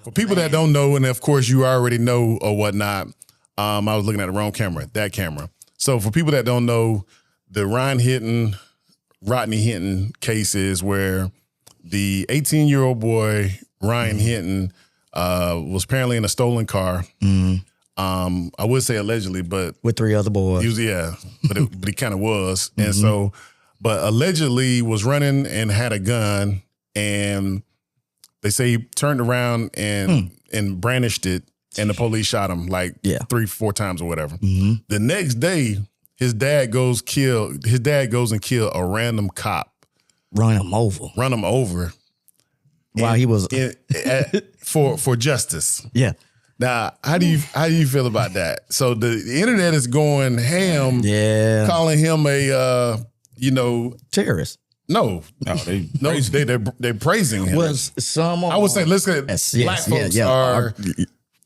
For people that don't know, and of course you already know or whatnot, I was looking at the wrong camera, that camera. So for people that don't know, the Rodney Hinton case is where the 18-year-old boy, Ryan Hinton, was apparently in a stolen car. I would say allegedly, but with 3 other boys. But he kind of was. And so, but allegedly was running and had a gun, and they say he turned around and brandished it, and the police shot him like 3-4 times or whatever. The next day, his dad goes and kill a random cop. Run him over. While he was for justice. Yeah. Now, how do you feel about that? So the internet is going ham, calling him a terrorist. No, they're praising him. I would say, listen, black folks are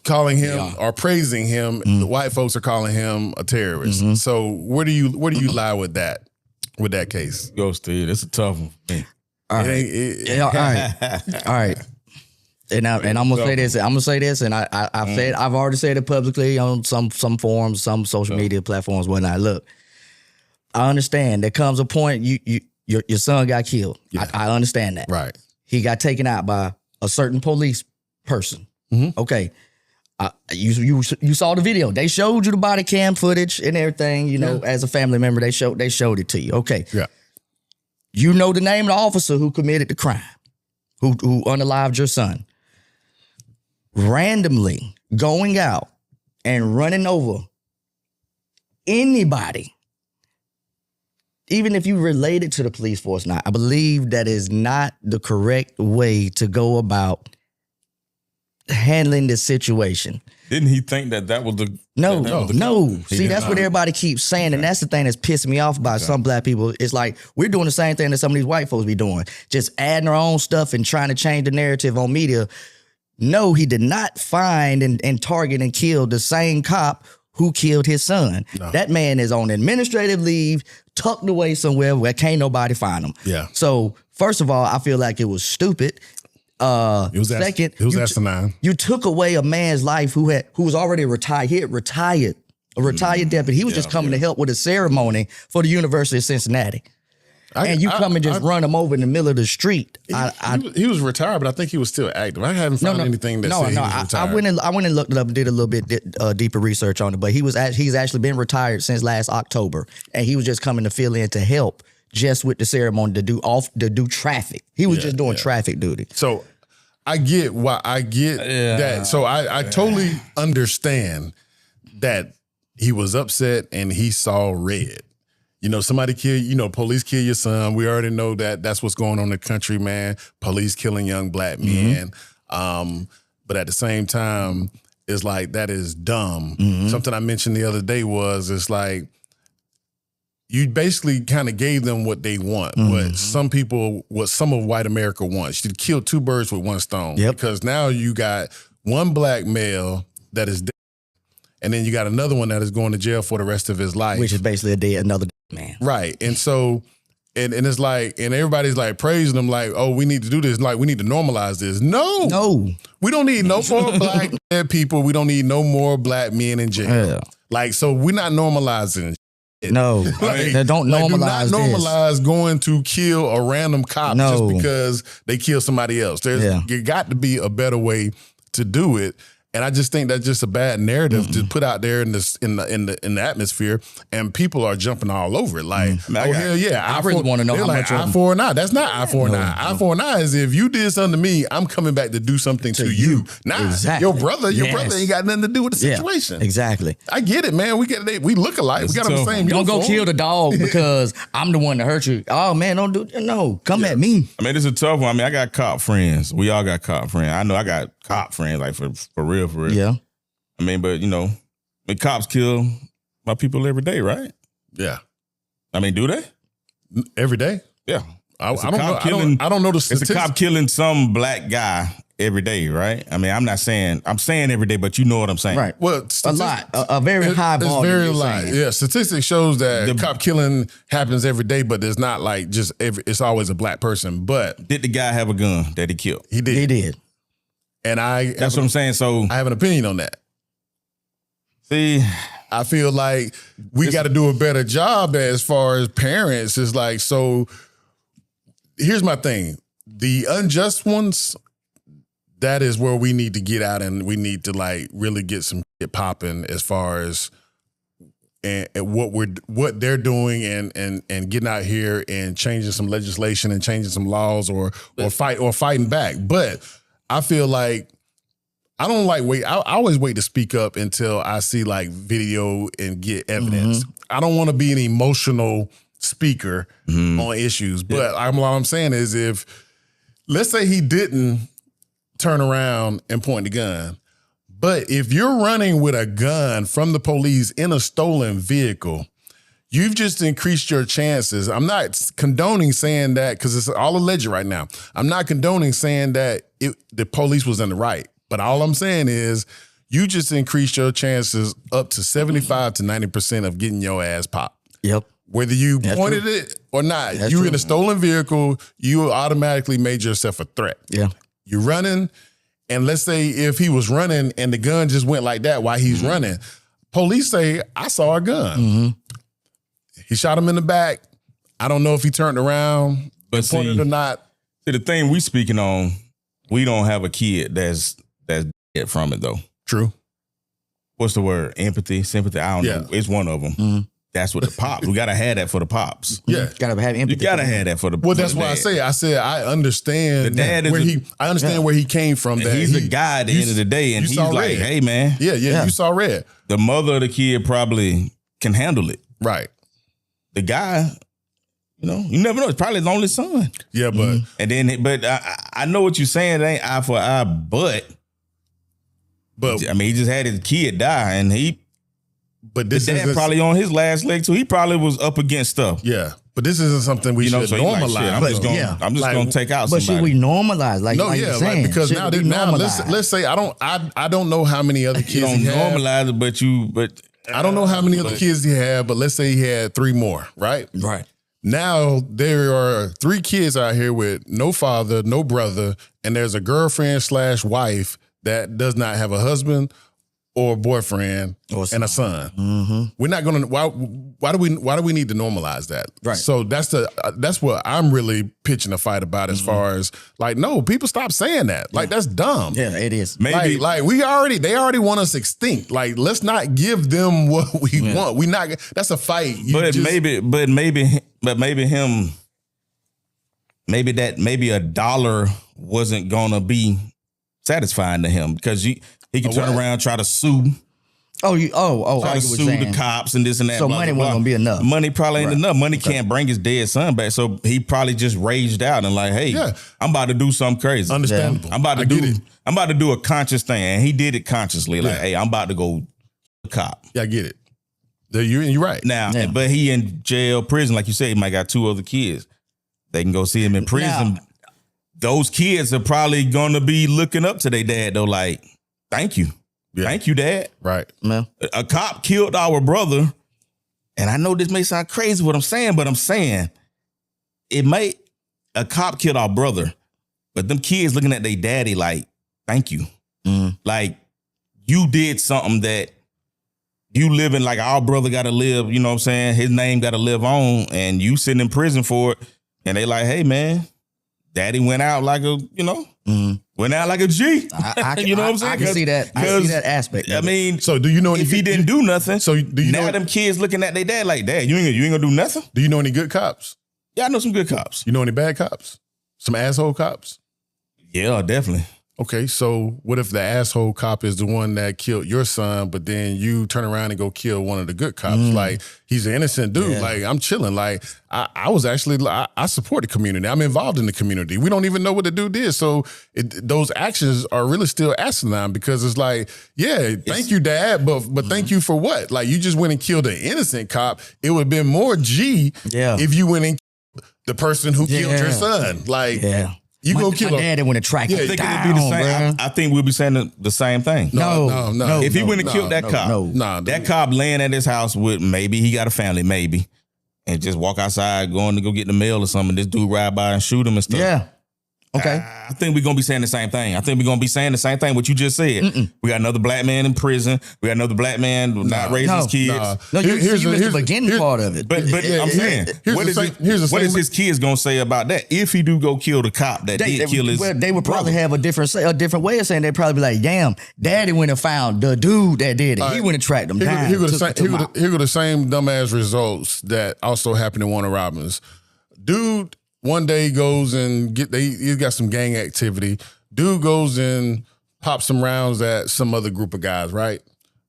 calling him or praising him. The white folks are calling him a terrorist. So where do you lie with that case? Go, Steve. It's a tough one. All right. And I'm gonna say this. And I've already said it publicly on some forums, some social media platforms, whatnot. Look, I understand there comes a point your son got killed. Yeah. I understand that. Right. He got taken out by a certain police person. Okay. You saw the video. They showed you the body cam footage and everything. You know, as a family member, they showed it to you. Okay. Yeah. You know the name of the officer who committed the crime, who unalived your son. Randomly going out and running over anybody, even if you related to the police force now, I believe that is not the correct way to go about handling the situation. Didn't he think that was the... No. See, that's what everybody keeps saying, and that's the thing that's pissing me off about some black people. It's like, we're doing the same thing that some of these white folks be doing, just adding our own stuff and trying to change the narrative on media. No, he did not find and target and kill the same cop who killed his son. No. That man is on administrative leave, tucked away somewhere where can't nobody find him. Yeah. So, first of all, I feel like it was stupid. It was asinine. You took away a man's life who was already retired. He had retired, a retired deputy. He was just coming to help with a ceremony for the University of Cincinnati. And you come and just run him over in the middle of the street. He was retired, but I think he was still active. I haven't found anything that said he was retired. I went and looked it up and did a little bit deeper research on it. But he's actually been retired since last October, and he was just coming to fill in to help just with the ceremony to do traffic. He was just doing traffic duty. So I get that. So I totally understand that he was upset and he saw red. You know, somebody police kill your son. We already know that that's what's going on in the country, man. Police killing young black men. But at the same time, it's like, that is dumb. Something I mentioned the other day was, it's like, you basically kind of gave them what they want, what some of white America wants. You kill 2 birds with 1 stone. Because now you got one black male that is dead, and then you got another one that is going to jail for the rest of his life. Which is basically another man. Right. And so, and it's like, and everybody's like praising them like, oh, we need to do this. Like, we need to normalize this. No. We don't need no more black dead people. We don't need no more black men in jail. Yeah. Like, so we're not normalizing. No, they don't normalize. Do not normalize going to kill a random cop just because they kill somebody else. There's got to be a better way to do it. And I just think that's just a bad narrative to put out there in the atmosphere, and people are jumping all over it. Like, hell yeah! I really want to know how much eye for an eye. That's not eye for an eye. Eye for an eye is if you did something to me, I'm coming back to do something to you. Nah, your brother ain't got nothing to do with the situation. Exactly. I get it, man. We look alike. We got the same. Don't go kill the dog because I'm the one that hurt you. Oh man, don't do come at me. I mean, it's a tough one. I mean, I got cop friends. We all got cop friends. I know I got cop friends, like for real. Yeah. I mean, but the cops kill my people every day, right? Yeah. I mean, do they? Every day? Yeah. I don't know. I don't know the statistics. It's a cop killing some black guy every day, right? I mean, I'm saying every day, but you know what I'm saying. Right. Well, a lot. A very high volume. It's very lot. Yeah. Statistics shows that the cop killing happens every day, but there's not like it's always a black person. But did the guy have a gun that he killed? He did. And that's what I'm saying. So I have an opinion on that. See, I feel like we got to do a better job as far as parents. It's like, so here's my thing. The unjust ones, that is where we need to get out and we need to like really get some shit popping as far as and what they're doing and getting out here and changing some legislation and changing some laws or fighting back. But I feel like I don't like wait. I always wait to speak up until I see like video and get evidence. I don't want to be an emotional speaker on issues. But what I'm saying is, if let's say he didn't turn around and point the gun, but if you're running with a gun from the police in a stolen vehicle, you've just increased your chances. I'm not condoning saying that because it's all alleged right now. I'm not condoning saying that the police was in the right. But all I'm saying is you just increased your chances up to 75 to 90% of getting your ass popped. Yep. Whether you pointed it or not, in a stolen vehicle, you automatically made yourself a threat. Yeah. You're running, and let's say if he was running and the gun just went like that while he's running, police say, I saw a gun. He shot him in the back. I don't know if he turned around but pointed or not. See, the thing we speaking on, we don't have a kid that's dead from it though. True. What's the word? Empathy, sympathy. I don't know. It's one of them. That's what the pops. We gotta have that for the pops. Yeah, gotta have empathy. You gotta have that for the. Well, that's why I said I understand the dad where I understand where he came from. That he's the guy at the end of the day, and he's like, "Hey, man, yeah, you saw red." The mother of the kid probably can handle it, right? The guy, you never know. It's probably his only son. Yeah, but and then, but I know what you're saying. It ain't eye for eye, but I mean, he just had his kid die, and But this is probably on his last leg too. He probably was up against stuff. Yeah, but this isn't something we should normalize. Like, I'm just gonna take out somebody. But should we normalize? Because now let's say I don't know how many other kids you don't he had. normalize it, but I don't know how many other kids he had. But let's say he had 3 more, right? Right. Now there are 3 kids out here with no father, no brother, and there's a girlfriend/wife that does not have a husband or a boyfriend and a son. We're not gonna. Why do we need to normalize that? Right. So that's what I'm really pitching a fight about. As far as like, no, people stop saying that. Like that's dumb. Yeah, it is. Maybe like they already want us extinct. Like let's not give them what we want. We not. That's a fight. Maybe a dollar wasn't gonna be satisfying to him because he can turn around, try to sue. Try to sue the cops and this and that. So money wasn't gonna be enough. Money probably ain't enough. Money can't bring his dead son back. So he probably just raged out and like, hey, I'm about to do something crazy. Understandable. I'm about to do a conscious thing, and he did it consciously. Like, hey, I'm about to go the cop. Yeah, I get it. You're right. Now, but he in jail, prison, like you said, he might got 2 other kids. They can go see him in prison. Now, those kids are probably gonna be looking up to their dad though, like, thank you. Yeah. Thank you, Dad. Right. Man. A cop killed our brother. And I know this may sound crazy what I'm saying, but I'm saying a cop killed our brother. But them kids looking at their daddy like, thank you. Like, you did something that you living like our brother got to live, you know what I'm saying? His name got to live on, and you sitting in prison for it. And they like, hey, man, daddy went out like a, went out like a G. You know what I'm saying? I can see that. I can see that aspect. I mean, so do you know if he didn't do nothing? So do you know them kids looking at their dad like, Dad, you ain't gonna do nothing? Do you know any good cops? Yeah, I know some good cops. You know any bad cops? Some asshole cops? Yeah, definitely. Okay, so what if the asshole cop is the one that killed your son, but then you turn around and go kill one of the good cops? Like, he's an innocent dude. Yeah. Like, I'm chilling. Like, I was actually, I support the community. I'm involved in the community. We don't even know what the dude did. So those actions are really still asinine because it's like, thank you, Dad, but thank you for what? Like, you just went and killed an innocent cop. It would have been more G if you went and killed the person who killed your son. Like, you go kill my dad went and track him down, I think we'll be saying the same thing. No. If he went and killed that cop, that cop laying at his house with maybe he got a family, maybe, and just walk outside going to go get the mail or something. This dude ride by and shoot him and stuff. Yeah. Okay. I think we're gonna be saying the same thing. I think we're gonna be saying the same thing what you just said. We got another black man in prison. We got another black man not raising his kids. No, here's the beginning part of it. But I'm saying, what is his kids gonna say about that if he do go kill the cop that did kill his? Well, they would probably have a different way of saying. They'd probably be like, "Damn, Daddy went and found the dude that did it. He went and tracked him down." Here go the same dumbass results that also happened in Warner Robins. Dude. One day goes and he's got some gang activity. Dude goes and pops some rounds at some other group of guys, right?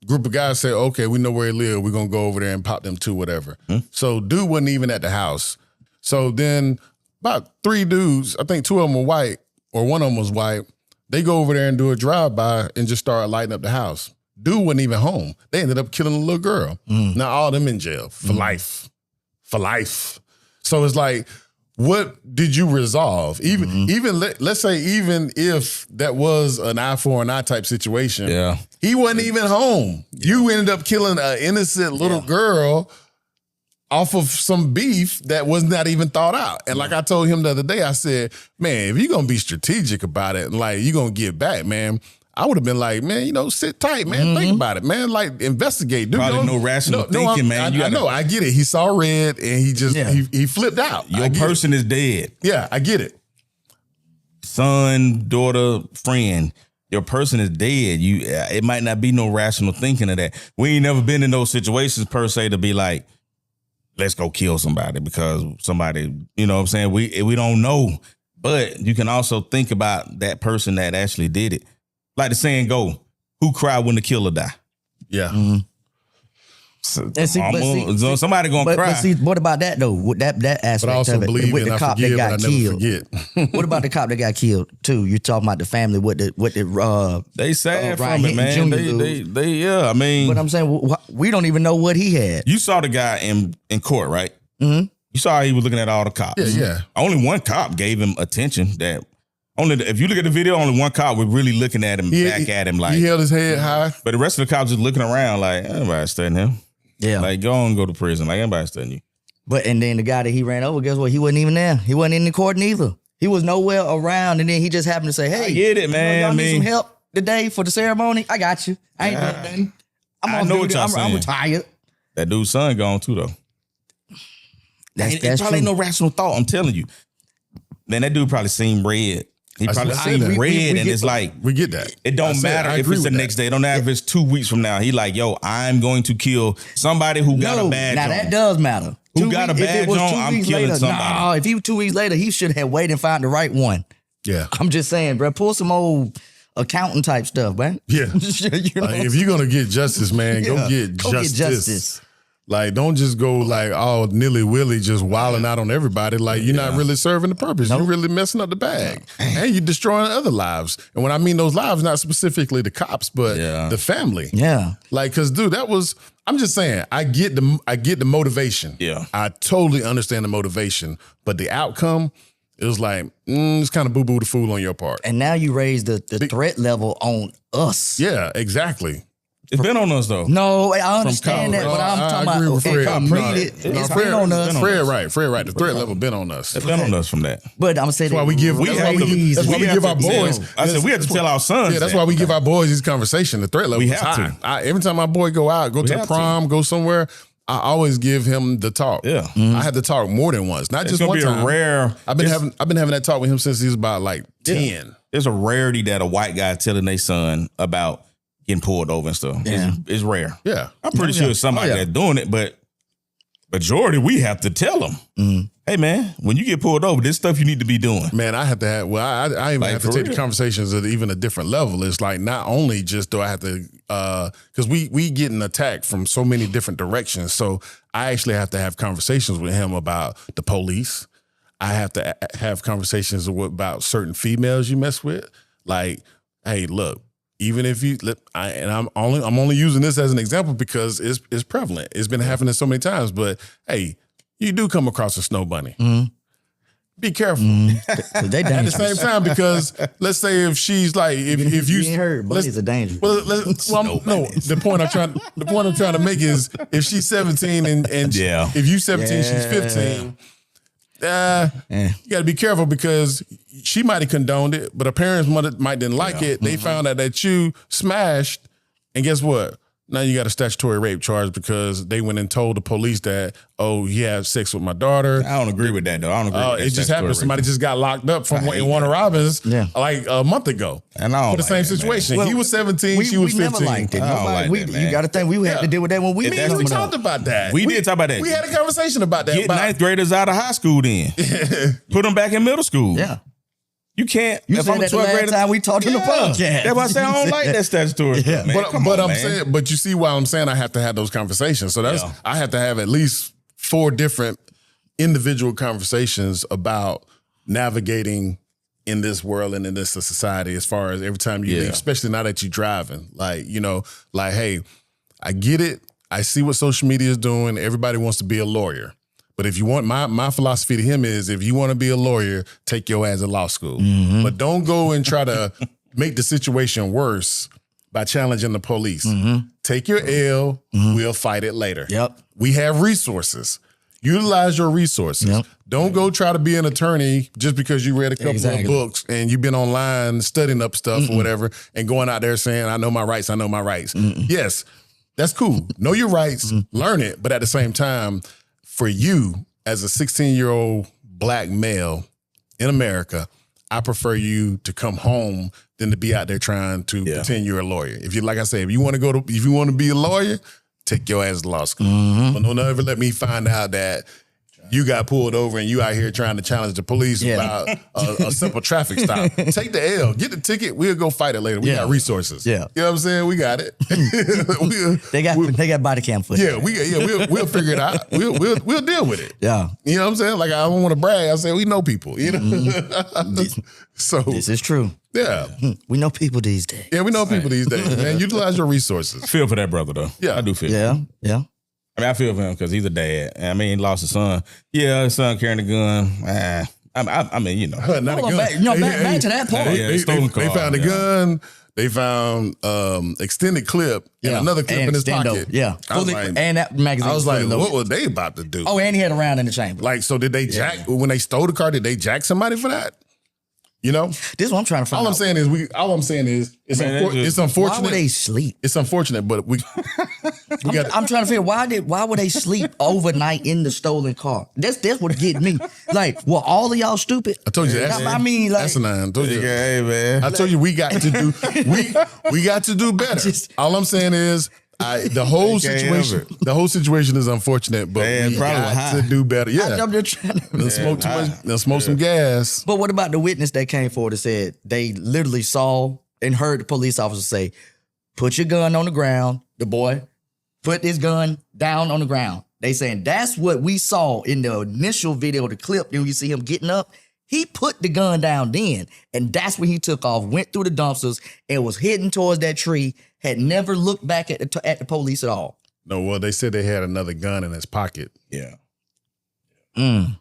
Group of guys say, okay, we know where he lives. We're going to go over there and pop them two, whatever. So dude wasn't even at the house. So then about 3 dudes, I think 2 of them were white or one of them was white. They go over there and do a drive-by and just start lighting up the house. Dude wasn't even home. They ended up killing a little girl. Now all of them in jail for life. For life. So it's like, what did you resolve? Let's say even if that was an eye for an eye type situation, he wasn't even home. You ended up killing an innocent little girl off of some beef that was not even thought out. And like I told him the other day, I said, man, if you're gonna be strategic about it, and like you're gonna get back, man, I would have been like, man, sit tight, man. Think about it, man. Like, investigate. Dude, probably no rational thinking, man. I know, I get it. He saw red and he just, he flipped out. Your person is dead. Yeah, I get it. Son, daughter, friend, your person is dead. It might not be no rational thinking of that. We ain't never been in those situations per se to be like, let's go kill somebody because somebody, you know what I'm saying? We don't know. But you can also think about that person that actually did it. Like the saying go, who cried when the killer die? Yeah. Somebody gonna cry. But see, what about that though? With that aspect but I also of it, believe with the cop that got killed. What about the cop that got killed too? You talking about the family with the they sad from it, man. They I mean, but I'm saying we don't even know what he had. You saw the guy in court, right? You saw how he was looking at all the cops. Yeah. Only one cop gave him attention. If you look at the video, only one cop was really looking at him, back at him like he held his head high. But the rest of the cops just looking around like, everybody's studying him. Yeah. Like, go on, go to prison. Like, everybody's studying you. And then the guy that he ran over, guess what? He wasn't even there. He wasn't in the court neither. He was nowhere around. And then he just happened to say, hey, I get it, man. Y'all need some help today for the ceremony? I got you. I ain't doing nothing. I'm retired. That dude's son gone too, though. That's probably no rational thought. I'm telling you. Man, that dude probably seen red. He probably seen red, and it's like we get that. It don't matter if it's the next day. It don't matter if it's 2 weeks from now. He like, yo, I'm going to kill somebody who got a badge on. Now that does matter. Who got a badge on? I'm killing somebody. No, if he was 2 weeks later, he should have waited and found the right one. Yeah, I'm just saying, bro. Pull some old accountant type stuff, man. Yeah, if you're gonna get justice, man, go get justice. Like, don't just go like all nilly-willy just wilding out on everybody. Like, you're not really serving the purpose. You're really messing up the bag. And you're destroying other lives. And when I mean those lives, not specifically the cops, but the family. Yeah. Like, because, dude, I'm just saying, I get the motivation. Yeah. I totally understand the motivation. But the outcome, it was like, it's kind of boo-boo the fool on your part. And now you raise the threat level on us. Yeah, exactly. It's been on us, though. No, I understand that, but I'm talking about it's been on us. Fred right. The threat level been on us. It's been on us from that. But I'm saying that's why we give our boys. I said we have to tell our sons. Yeah, that's why we give our boys these conversations. The threat level is high. Every time my boy go out, go to the prom, go somewhere, I always give him the talk. Yeah, I had to talk more than once, not just one time. It's gonna be a rare. I've been having that talk with him since he was about like 10. It's a rarity that a white guy telling their son about getting pulled over and stuff. Yeah. It's rare. Yeah. I'm pretty sure it's somebody that's doing it, but majority, we have to tell them, hey, man, when you get pulled over, this stuff you need to be doing. Man, I have to have, I even have to take the conversations at even a different level. It's like, not only just do I have to, because we getting attacked from so many different directions. So I actually have to have conversations with him about the police. I have to have conversations about certain females you mess with. Like, hey, look, even if you, I'm only using this as an example because it's prevalent. It's been happening so many times. But hey, you do come across a snow bunny. Be careful. They at the same time, because let's say if she's like, if you ain't heard, bunnies are dangerous. The point I'm trying to make is if she's 17 and if you 17, she's 15. You got to be careful because she might have condoned it, but her parents might didn't like it. They found out that you smashed, and guess what? Now you got a statutory rape charge because they went and told the police that, oh, he had sex with my daughter. I don't agree with that, though. I don't agree with that. It just happened. Somebody just got locked up from in Warner Robins like a month ago and I don't for the same situation. Well, he was 17, she was 15. Never liked it. You got to think we had to deal with that when we met. We talked about that. We did talk about that. We had a conversation about that. Get ninth graders out of high school then. Put them back in middle school. Yeah. You can't. You said that the last time we talked on the podcast. That's why I say I don't like that statutory. Yeah. But you see why I'm saying I have to have those conversations. So I have to have at least 4 different individual conversations about navigating in this world and in this society as far as every time you leave, especially now that you're driving. Like, hey, I get it. I see what social media is doing. Everybody wants to be a lawyer. But if you want, my philosophy to him is, if you want to be a lawyer, take your ass to law school. Mm-hmm. But don't go and try to make the situation worse by challenging the police. Mm-hmm. Take your L, we'll fight it later. Yep. We have resources. Utilize your resources. Yep. Don't go try to be an attorney just because you read a couple of books and you've been online studying up stuff or whatever and going out there saying, I know my rights, I know my rights. Yes, that's cool. Know your rights, learn it. But at the same time, for you, as a 16-year-old black male in America, I prefer you to come home than to be out there trying to pretend you're a lawyer. If you, like I say, if you want to be a lawyer, take your ass to law school. But don't ever let me find out that you got pulled over and you out here trying to challenge the police about a simple traffic stop. Take the L, get the ticket. We'll go fight it later. We got resources. Yeah, you know what I'm saying? We got it. they got body cam footage. Yeah, we'll figure it out. We'll deal with it. Yeah, you know what I'm saying? Like, I don't want to brag. I say we know people. You know, so this is true. Yeah, we know people these days. Yeah, we know people these days. Man, utilize your resources. I feel for that brother though. Yeah, I do feel. Yeah. I mean, I feel for him because he's a dad. I mean, he lost his son. Yeah, his son carrying a gun. I mean, you know. Not a gun. Back to that point. They found a gun. They found extended clip and another clip in his pocket. Yeah. And that magazine. I was like, what were they about to do? Oh, and he had a round in the chamber. Like, so did they jack, when they stole the car, did they jack somebody for that? You know? This is what I'm trying to find out. All I'm saying is it's unfortunate. Why would they sleep? It's unfortunate, but I'm trying to figure why would they sleep overnight in the stolen car? That's what get me. Like, well, all of y'all stupid. I told you that. I mean, like, asinine. I told you. Hey, man. I told you we got to do we got to do better. All I'm saying is the whole situation is unfortunate, but we got to do better. Yeah, I'm just trying to smoke some gas. But what about the witness that came forward and said they literally saw and heard the police officer say, "Put your gun on the ground." The boy put his gun down on the ground. They saying that's what we saw in the initial video, the clip. Then you see him getting up. He put the gun down then, and that's when he took off, went through the dumpsters, and was heading towards that tree. Had never looked back at the police at all. No, well, they said they had another gun in his pocket. Yeah. Dang.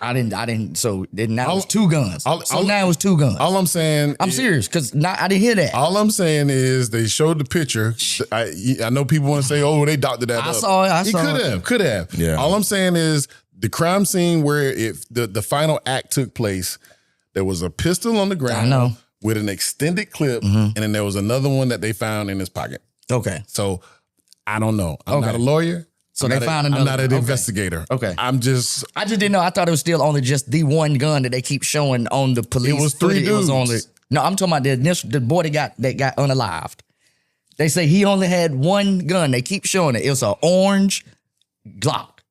I didn't. So now it's 2 guns. Now it's 2 guns. All I'm saying, I'm serious because I didn't hear that. All I'm saying is they showed the picture. I know people want to say, "Oh, they doctored that up." I saw it. He could have. Yeah. All I'm saying is the crime scene where the final act took place, there was a pistol on the ground. I know. With an extended clip, and then there was another one that they found in his pocket. Okay. So I don't know. I'm not a lawyer. So they found another. I'm not an investigator. Okay. I just didn't know. I thought it was still only just the one gun that they keep showing on the police. It was 3 dudes. No, I'm talking about the boy that got unalived. They say he only had 1 gun. They keep showing it. It was an orange Glock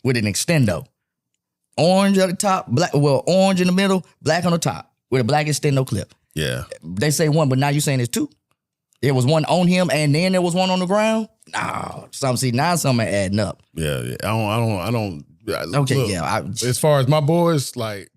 with an extendo. Orange at the top, orange in the middle, black on the top with a black extendo clip. Yeah. They say 1, but now you're saying it's 2. There was 1 on him, and then there was 1 on the ground. Now something adding up. Yeah. I don't. Okay, look, yeah. as far as my boys, like,